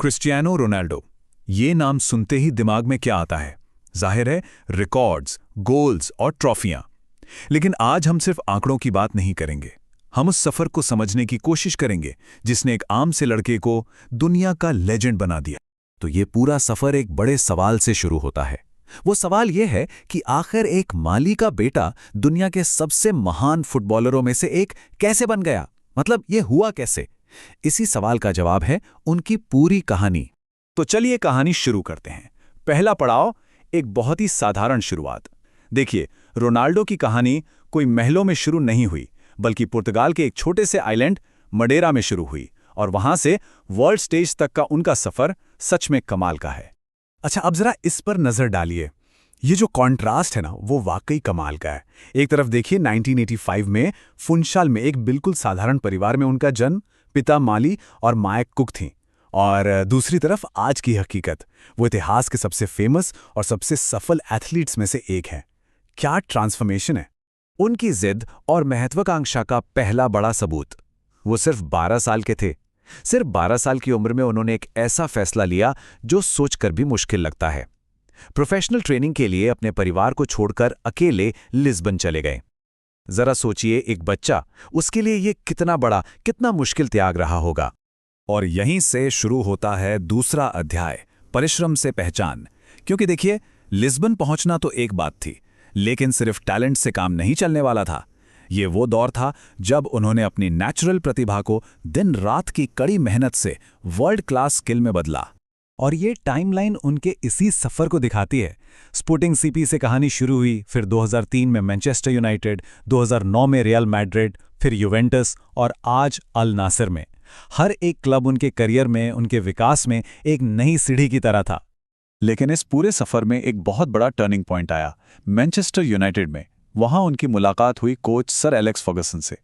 Cristiano Ronaldo, ये नाम सुनते ही दिमाग में क्या आता है? जाहिर है, रिकॉर्ड्स, गोल्स और ट्रॉफियां। लेकिन आज हम सिर्फ आंकड़ों की बात नहीं करेंगे। हम उस सफर को समझने की कोशिश करेंगे जिसने एक आम से लड़के को दुनिया का लेजेंड बना दिया। तो ये पूरा सफर एक बड़े सवाल से शुरू होता है। वो सवाल ये है कि आखिर एक माली का बेटा दुनिया के सबसे महान फुटबॉलरों में से एक कैसे बन गया? मतलब ये हुआ कैसे? इसी सवाल का जवाब है उनकी पूरी कहानी। तो चलिए कहानी शुरू करते हैं। पहला पड़ाव, एक बहुत ही साधारण शुरुआत। देखिए, रोनाल्डो की कहानी कोई महलों में शुरू नहीं हुई, बल्कि पुर्तगाल के एक छोटे से आइलैंड मडेरा में शुरू हुई, और वहां से वर्ल्ड स्टेज तक का उनका सफर सच में कमाल का है। अच्छा, अब जरा इस पर नजर डालिए। ये जो कॉन्ट्रास्ट है ना, वो वाकई कमाल का है। एक तरफ देखिए 1985 में फुनशाल में एक बिल्कुल साधारण परिवार में उनका जन्म, पिता माली और माँ एक कुक थीं। और दूसरी तरफ आज की हकीकत, वो इतिहास के सबसे फेमस और सबसे सफल एथलीट्स में से एक है। क्या ट्रांसफॉर्मेशन है! उनकी जिद और महत्वाकांक्षा का पहला बड़ा सबूत, वो सिर्फ 12 साल के थे। सिर्फ 12 साल की उम्र में उन्होंने एक ऐसा फैसला लिया जो सोचकर भी मुश्किल लगता है। प्रोफेशनल ट्रेनिंग के लिए अपने परिवार को छोड़कर अकेले लिस्बन चले गए। जरा सोचिए, एक बच्चा, उसके लिए ये कितना बड़ा, कितना मुश्किल त्याग रहा होगा। और यहीं से शुरू होता है दूसरा अध्याय, परिश्रम से पहचान। क्योंकि देखिए, लिस्बन पहुंचना तो एक बात थी, लेकिन सिर्फ टैलेंट से काम नहीं चलने वाला था। ये वो दौर था जब उन्होंने अपनी नेचुरल प्रतिभा को दिन रात की कड़ी मेहनत से वर्ल्ड क्लास स्किल में बदला। और ये टाइमलाइन उनके इसी सफर को दिखाती है। स्पोर्टिंग सीपी से कहानी शुरू हुई, फिर 2003 में मैनचेस्टर यूनाइटेड, 2009 में रियल मैड्रिड, फिर यूवेंटस और आज अल नासिर में। हर एक क्लब उनके करियर में, उनके विकास में एक नई सीढ़ी की तरह था। लेकिन इस पूरे सफर में एक बहुत बड़ा टर्निंग पॉइंट आया, मैनचेस्टर यूनाइटेड में। वहां उनकी मुलाकात हुई कोच सर एलेक्स फर्गसन से।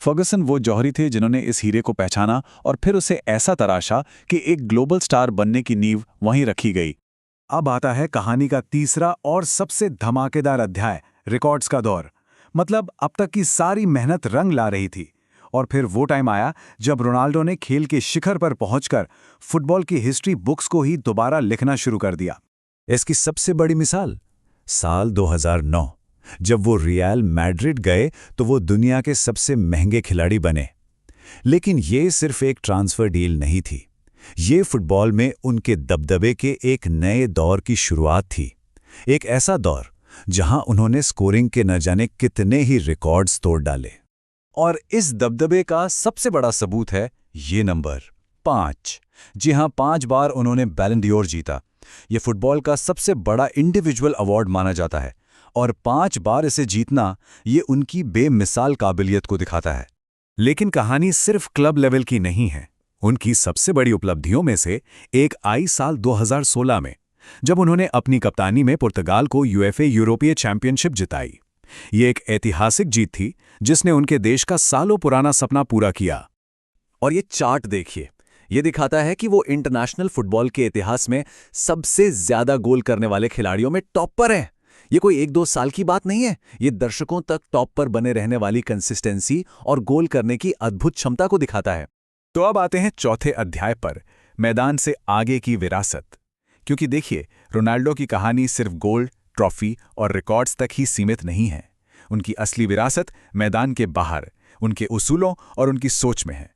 फर्गसन वो जौहरी थे जिन्होंने इस हीरे को पहचाना और फिर उसे ऐसा तराशा कि एक ग्लोबल स्टार बनने की नींव वहीं रखी गई। अब आता है कहानी का तीसरा और सबसे धमाकेदार अध्याय, रिकॉर्ड्स का दौर। मतलब अब तक की सारी मेहनत रंग ला रही थी, और फिर वो टाइम आया जब रोनाल्डो ने खेल के शिखर पर पहुंचकर फुटबॉल की हिस्ट्री बुक्स को ही दोबारा लिखना शुरू कर दिया। इसकी सबसे बड़ी मिसाल साल 2009, जब वो रियल मैड्रिड गए तो वो दुनिया के सबसे महंगे खिलाड़ी बने। लेकिन ये सिर्फ एक ट्रांसफर डील नहीं थी, ये फुटबॉल में उनके दबदबे के एक नए दौर की शुरुआत थी। एक ऐसा दौर जहां उन्होंने स्कोरिंग के न जाने कितने ही रिकॉर्ड्स तोड़ डाले। और इस दबदबे का सबसे बड़ा सबूत है ये नंबर 5। जी हां, 5 बार उन्होंने बैलन ड'ओर जीता। ये फुटबॉल का सबसे बड़ा इंडिविजुअल अवार्ड माना जाता है, और 5 बार इसे जीतना ये उनकी बेमिसाल काबिलियत को दिखाता है। लेकिन कहानी सिर्फ क्लब लेवल की नहीं है। उनकी सबसे बड़ी उपलब्धियों में से एक आई साल 2016 में, जब उन्होंने अपनी कप्तानी में पुर्तगाल को यूएफए यूरोपीय चैंपियनशिप जिताई। ये एक ऐतिहासिक जीत थी जिसने उनके देश का सालों पुराना सपना पूरा किया। और ये चार्ट देखिए, ये दिखाता है कि वो इंटरनेशनल फुटबॉल के इतिहास में सबसे ज्यादा गोल करने वाले खिलाड़ियों में टॉप पर है। ये कोई 1-2 साल की बात नहीं है, ये दर्शकों तक टॉप पर बने रहने वाली कंसिस्टेंसी और गोल करने की अद्भुत क्षमता को दिखाता है। तो अब आते हैं चौथे अध्याय पर, मैदान से आगे की विरासत। क्योंकि देखिए, रोनाल्डो की कहानी सिर्फ गोल, ट्रॉफी और रिकॉर्ड्स तक ही सीमित नहीं है। उनकी असली विरासत मैदान के बाहर, उनके उसूलों और उनकी सोच में है।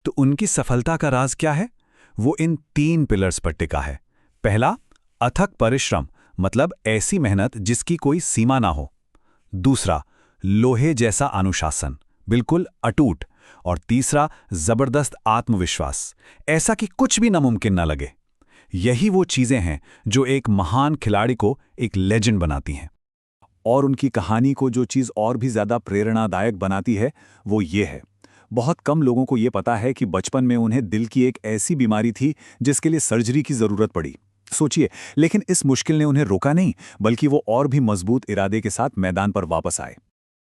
तो उनकी सफलता का राज क्या है? वो इन 3 पिलर्स पर टिका है। पहला, अथक परिश्रम, मतलब ऐसी मेहनत जिसकी कोई सीमा ना हो। दूसरा, लोहे जैसा अनुशासन, बिल्कुल अटूट। और तीसरा, जबरदस्त आत्मविश्वास, ऐसा कि कुछ भी नामुमकिन ना लगे। यही वो चीजें हैं जो एक महान खिलाड़ी को एक लेजेंड बनाती हैं। और उनकी कहानी को जो चीज़ और भी ज़्यादा प्रेरणादायक बनाती है वो ये है, बहुत कम लोगों को ये पता है कि बचपन में उन्हें दिल की एक ऐसी बीमारी थी जिसके लिए सर्जरी की ज़रूरत पड़ी। सोचिए, लेकिन इस मुश्किल ने उन्हें रोका नहीं, बल्कि वो और भी मजबूत इरादे के साथ मैदान पर वापस आए।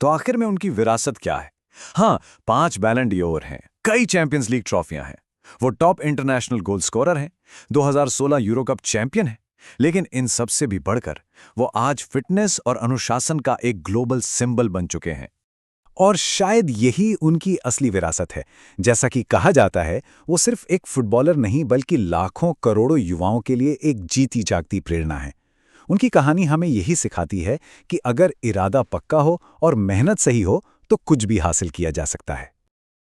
तो आखिर में उनकी विरासत क्या है? हाँ, 5 बैलन ड'ओर हैं, कई चैंपियंस लीग ट्रॉफियां हैं, वो टॉप इंटरनेशनल गोल स्कोरर हैं, 2016 यूरो कप चैंपियन हैं। लेकिन इन सब से भी बढ़कर वो आज फिटनेस और अनुशासन का एक ग्लोबल सिंबल बन चुके हैं। और शायद यही उनकी असली विरासत है। जैसा कि कहा जाता है, वो सिर्फ एक फुटबॉलर नहीं बल्कि लाखों करोड़ों युवाओं के लिए एक जीती जागती प्रेरणा है। उनकी कहानी हमें यही सिखाती है कि अगर इरादा पक्का हो और मेहनत सही हो तो कुछ भी हासिल किया जा सकता है।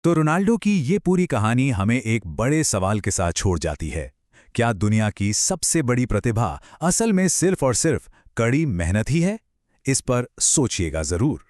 तो रोनाल्डो की ये पूरी कहानी हमें एक बड़े सवाल के साथ छोड़ जाती है। क्या दुनिया की सबसे बड़ी प्रतिभा असल में सिर्फ और सिर्फ कड़ी मेहनत ही है? इस पर सोचिएगा जरूर।